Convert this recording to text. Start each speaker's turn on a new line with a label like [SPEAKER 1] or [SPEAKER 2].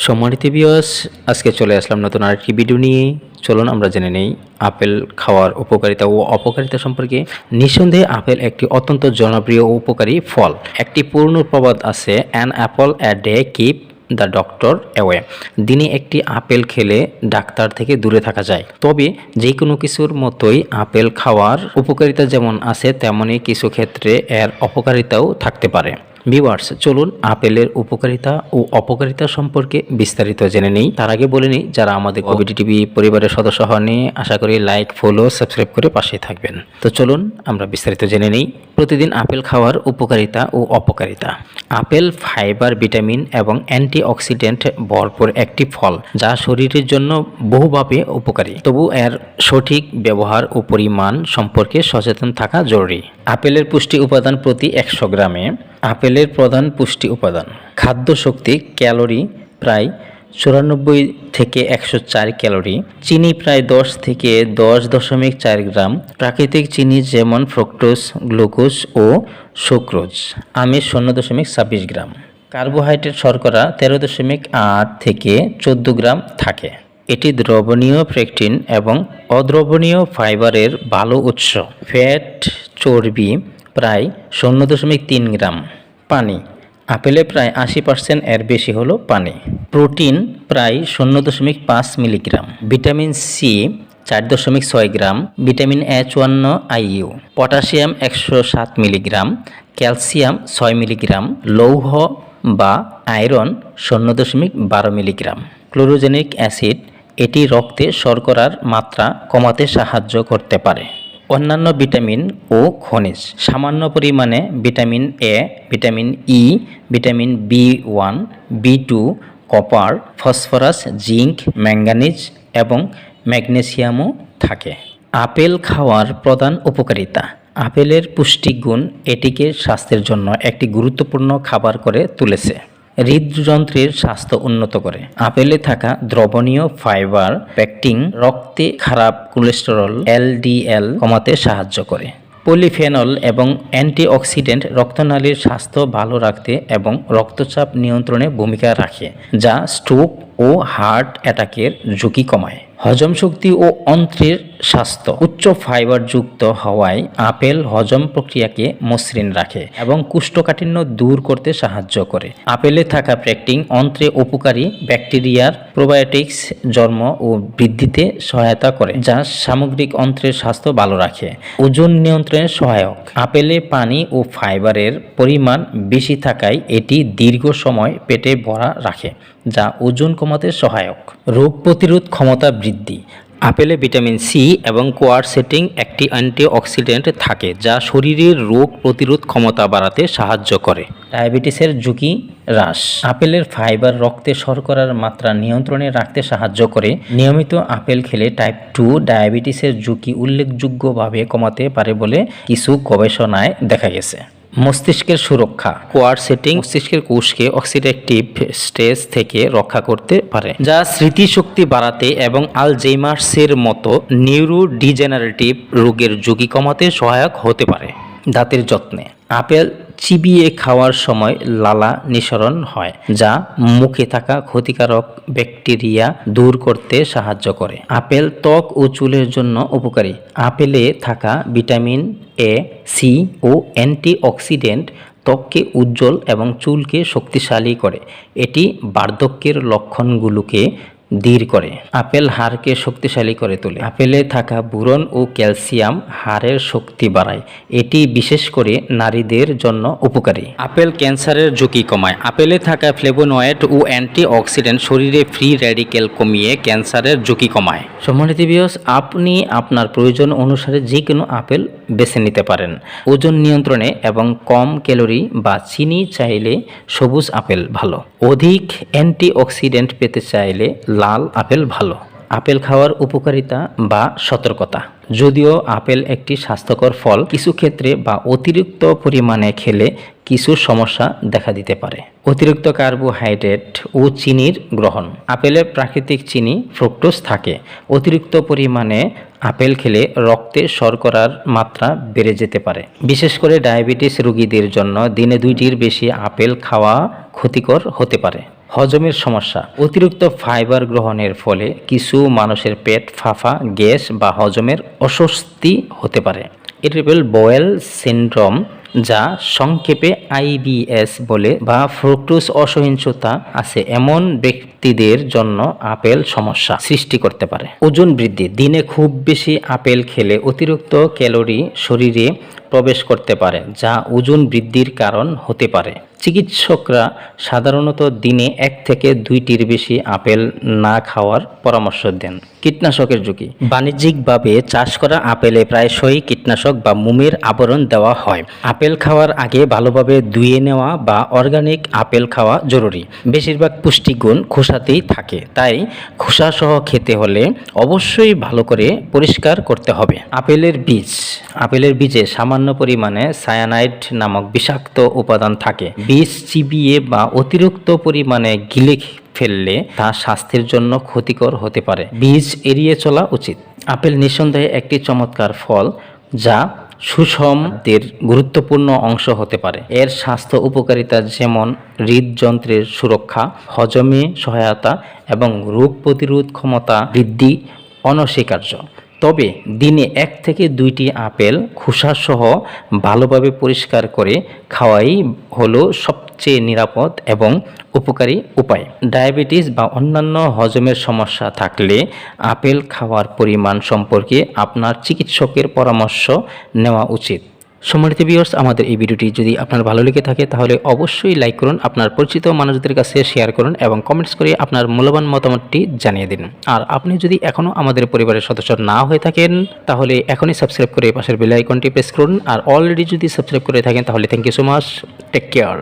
[SPEAKER 1] সম্মানিত ভিউয়ার্স, আজকে চলে আসলাম নতুন আরেকটি ভিডিও নিয়ে। চলুন আমরা জেনে নেই আপেল খাওয়ার উপকারিতা ও অপকারিতা সম্পর্কে। নিঃসন্দেহে আপেল একটি অত্যন্ত জনপ্রিয় ও উপকারী ফল। একটি পূর্ণ প্রবাদ আছে, an apple a day keep the doctor away. দিনে একটি আপেল খেলে ডাক্তার থেকে দূরে থাকা যায়। তবে যে কোনো কিছুর মতোই আপেল খাওয়ার উপকারিতা যেমন আছে, তেমনই কিছু ক্ষেত্রে এর অপকারিতাও থাকতে পারে। ভিউয়ার্স, চলুন আপেলের উপকারিতা ও অপকারিতা সম্পর্কে বিস্তারিত জেনে নেই। তার আগে বলে নিই, যারা আমাদের ওবিডি টিভি পরিবারের সদস্য হননি, আশা করি লাইক, ফলো, সাবস্ক্রাইব করে পাশেই থাকবেন। তো চলুন আমরা বিস্তারিত জেনে নেই। প্রতিদিন আপেল খাওয়ার উপকারিতা ও অপকারিতা। আপেল ফাইবার, ভিটামিন এবং অ্যান্টিঅক্সিডেন্ট ভরপুর একটি ফল, যা শরীরের জন্য বহুভাবে উপকারী। তবু এর সঠিক ব্যবহার ও পরিমাণ সম্পর্কে সচেতন থাকা জরুরি। আপেলের পুষ্টি উপাদান প্রতি 100 গ্রামে। আপেলের প্রধান পুষ্টি উপাদান: খাদ্য শক্তি, ক্যালোরি প্রায় 94 থেকে 104 ক্যালোরি, চিনি প্রায় 10 থেকে 10.4 গ্রাম, প্রাকৃতিক চিনি যেমন ফ্রুক্টোজ, গ্লুকোজ ও সুক্রোজ, আমিষ 0.26 গ্রাম, কার্বোহাইড্রেট শর্করা 13.8 থেকে 14 গ্রাম থাকে। এটি দ্রবণীয় পেকটিন এবং অদ্রবণীয় ফাইবারের ভালো উৎস। ফ্যাট, চর্বি প্রায় 0.3 গ্রাম। পানি: আপেলে প্রায় 80% এর বেশি হলো পানি। প্রোটিন প্রায় 0.5 milligram. Vitamin C 4.6 gram, vitamin H1IU, potassium 107 milligram, calcium 6 milligram, লৌহ বা আয়রন 0.12 মিলিগ্রাম। ক্লোরোজেনিক অ্যাসিড, এটি রক্তে শর্করার মাত্রা কমাতে সাহায্য করতে পারে। অন্যান্য ভিটামিন ও খনিজ: সামান্য পরিমাণে vitamin A, vitamin E, vitamin B one, B2, copper, phosphorus, zinc, manganese এবং ম্যাগনেসিয়ামও থাকে। আপেল খাওয়ার প্রধান উপকারিতা। আপেলের পুষ্টিগুণ এটিকে স্বাস্থ্যের জন্য একটি গুরুত্বপূর্ণ খাবার করে তুলেছে। হৃদযন্ত্রের স্বাস্থ্য উন্নত করে। আপেলে থাকা দ্রবণীয় ফাইবার পেকটিন রক্তে খারাপ কোলেস্টেরল এলডিএল কমাতে সাহায্য করে। পলিফেনল এবং অ্যান্টিঅক্সিডেন্ট রক্তনালীর স্বাস্থ্য ভালো রাখতে এবং রক্তচাপ নিয়ন্ত্রণে ভূমিকা রাখে, যা স্ট্রোক ও হার্ট অ্যাটাকের ঝুঁকি কমায়। হজম শক্তি ও অন্ত্রের স্বাস্থ্য: উচ্চ ফাইবারযুক্ত হওয়ায় আপেল হজম প্রক্রিয়াকে মসৃণ রাখে এবং কোষ্ঠকাঠিন্য দূর করতে সাহায্য করে। আপেলে থাকা পেকটিন অন্ত্রে উপকারী ব্যাকটেরিয়ার প্রোবায়োটিক্স জন্ম ও বৃদ্ধিতে সহায়তা করে, যা সামগ্রিক অন্ত্রের স্বাস্থ্য ভালো রাখে। ওজন নিয়ন্ত্রণে সহায়ক: আপেলে পানি ও ফাইবারের পরিমাণ বেশি থাকায় এটি দীর্ঘ সময় পেটে ভরা রাখে, যা ওজন কমাতে সহায়ক। রোগ প্রতিরোধ ক্ষমতা বৃদ্ধি: আপেলে ভিটামিন সি এবং কোয়ারসেটিন একটি অ্যান্টিঅক্সিডেন্ট থাকে, যা শরীরের রোগ প্রতিরোধ ক্ষমতা বাড়াতে সাহায্য করে। ডায়াবেটিসের ঝুঁকি হ্রাস: আপেলের ফাইবার রক্তে শর্করার মাত্রা নিয়ন্ত্রণে রাখতে সাহায্য করে। নিয়মিত আপেল খেলে টাইপ 2 ডায়াবেটিসের ঝুঁকি উল্লেখযোগ্যভাবে কমাতে পারে বলে কিছু গবেষণায় দেখা গেছে। মস্তিষ্কের সুরক্ষা: কোয়ারসেটিন মস্তিষ্কের কোষকে অক্সিডেটিভ স্ট্রেস থেকে রক্ষা করতে পারে, যা স্মৃতিশক্তি বাড়াতে এবং আলঝেইমার্সের মতো নিউরোডিজেনারেটিভ রোগের ঝুঁকি কমাতে সহায়ক হতে পারে। দাঁতের যত্নে: আপেল চিবিয়ে খাওয়ার সময় লালা নিঃসরণ হয়, যা মুখে থাকা ক্ষতিকারক ব্যাকটেরিয়া দূর করতে সাহায্য করে। আপেল ত্বক ও চুলের জন্য উপকারী: আপেলে থাকা ভিটামিন এ, সি ও অ্যান্টিঅক্সিডেন্ট ত্বককে উজ্জ্বল এবং চুলকে শক্তিশালী করে। এটি বার্ধক্যের লক্ষণগুলোকে দূর করে। আপেল হাড়কে শক্তিশালী করে তোলে। আপেলে থাকা বোরন ও ক্যালসিয়াম হাড়ের শক্তি বাড়ায়। এটি বিশেষ করে নারীদের জন্য উপকারী। আপেল ক্যান্সারের ঝুঁকি কমায়: আপেলে থাকা ফ্লেভোনয়েড ও অ্যান্টিঅক্সিডেন্ট শরীরে ফ্রি র্যাডিক্যাল কমিয়ে ক্যান্সারের ঝুঁকি কমায়। সম্মানিত ভিউয়ার্স, আপনি আপনার প্রয়োজন অনুসারে যে কোনো আপেল বেছে নিতে পারেন। ওজন নিয়ন্ত্রণে এবং কম ক্যালোরি বা চিনি চাইলে সবুজ আপেল ভালো। অধিক অ্যান্টিঅক্সিডেন্ট পেতে চাইলে লাল আপেল ভালো। আপেল খাওয়ার উপকারিতা বা সতর্কতা: যদিও আপেল একটি স্বাস্থ্যকর ফল, কিছু ক্ষেত্রে বা অতিরিক্ত পরিমাণে খেলে কিছু সমস্যা দেখা দিতে পারে। অতিরিক্ত কার্বোহাইড্রেট ও চিনির গ্রহণ: আপেলে প্রাকৃতিক চিনি ফ্রুক্টোজ থাকে। অতিরিক্ত পরিমাণে আপেল খেলে রক্তে শর্করার মাত্রা বেড়ে যেতে পারে। বিশেষ করে ডায়াবেটিস রোগীদের জন্য দিনে 2টির বেশি আপেল খাওয়া ক্ষতিকর হতে পারে। হজমের সমস্যা। অতিরিক্ত ফাইবার গ্রহণের ফলে কিছু মানুষের পেট ফাঁপা, গ্যাস বা হজমের অস্বস্তি হতে পারে। ইরিটেবল বওয়েল সিনড্রোম, যা সংক্ষেপে আইবিএস বলে, বা ফ্রুক্টোজ অসহিষ্ণুতা আছে এমন ব্যক্তিদের জন্য আপেল সমস্যা সৃষ্টি করতে পারে। ওজন বৃদ্ধি। দিনে খুব বেশি আপেল খেলে অতিরিক্ত ক্যালোরি শরীরে প্রবেশ করতে পারে, যা ওজন বৃদ্ধির কারণ হতে পারে। চিকিৎসকরা সাধারণত দিনে 1 থেকে 2টির বেশি আপেল না খাওয়ার পরামর্শ দেন। কীটনাশকের ঝুঁকি। বাণিজ্যিকভাবে চাষ করা আপেলে প্রায়শই কীটনাশক বা মোমের আবরণ দেওয়া হয়। আপেল খাওয়ার আগে ভালোভাবে ধুয়ে নেওয়া বা অর্গানিক আপেল খাওয়া জরুরি। বেশিরভাগ পুষ্টিগুণ খোসাতেই থাকে, তাই খোসাসহ খেতে হলে অবশ্যই ভালো করে পরিষ্কার করতে হবে। আপেলের বীজ। আপেলের বীজে সামান্য পরিমাণে সায়ানাইড নামক বিষাক্ত উপাদান থাকে। বীজ চিবিয়ে বা অতিরিক্ত পরিমাণে গিলে ফেললে তা স্বাস্থ্যের জন্য ক্ষতিকর হতে পারে। বীজ এড়িয়ে চলা উচিত। আপেল নিঃসন্দেহে একটি চমৎকার ফল, যা সুষমদের গুরুত্বপূর্ণ অংশ হতে পারে। এর স্বাস্থ্য উপকারিতা যেমন হৃদযন্ত্রের সুরক্ষা, হজমে সহায়তা এবং রোগ প্রতিরোধ ক্ষমতা বৃদ্ধি অনস্বীকার্য। তবে দিনে 1 থেকে 2টি আপেল খোসাসহ ভালোভাবে পরিষ্কার করে খাওয়াই হলো সবচেয়ে নিরাপদ এবং উপকারী উপায়। ডায়াবেটিস বা অন্যান্য হজমের সমস্যা থাকলে আপেল খাওয়ার পরিমাণ সম্পর্কে আপনার চিকিৎসকের পরামর্শ নেওয়া উচিত। সম্মানিত ভিউয়ার্স, আমাদের এই ভিডিওটি যদি আপনার ভালো লেগে থাকে তাহলে অবশ্যই লাইক করুন, আপনার পরিচিত মানুষদের কাছে শেয়ার করুন এবং কমেন্টস করে আপনার মূল্যবান মতামতটি জানিয়ে দিন। আর আপনি যদি এখনও আমাদের পরিবারের সদস্য না হয়ে থাকেন তাহলে এখনই সাবস্ক্রাইব করে পাশের বেল আইকনটি প্রেস করুন। আর অলরেডি যদি সাবস্ক্রাইব করে থাকেন তাহলে thank you so much. Take care.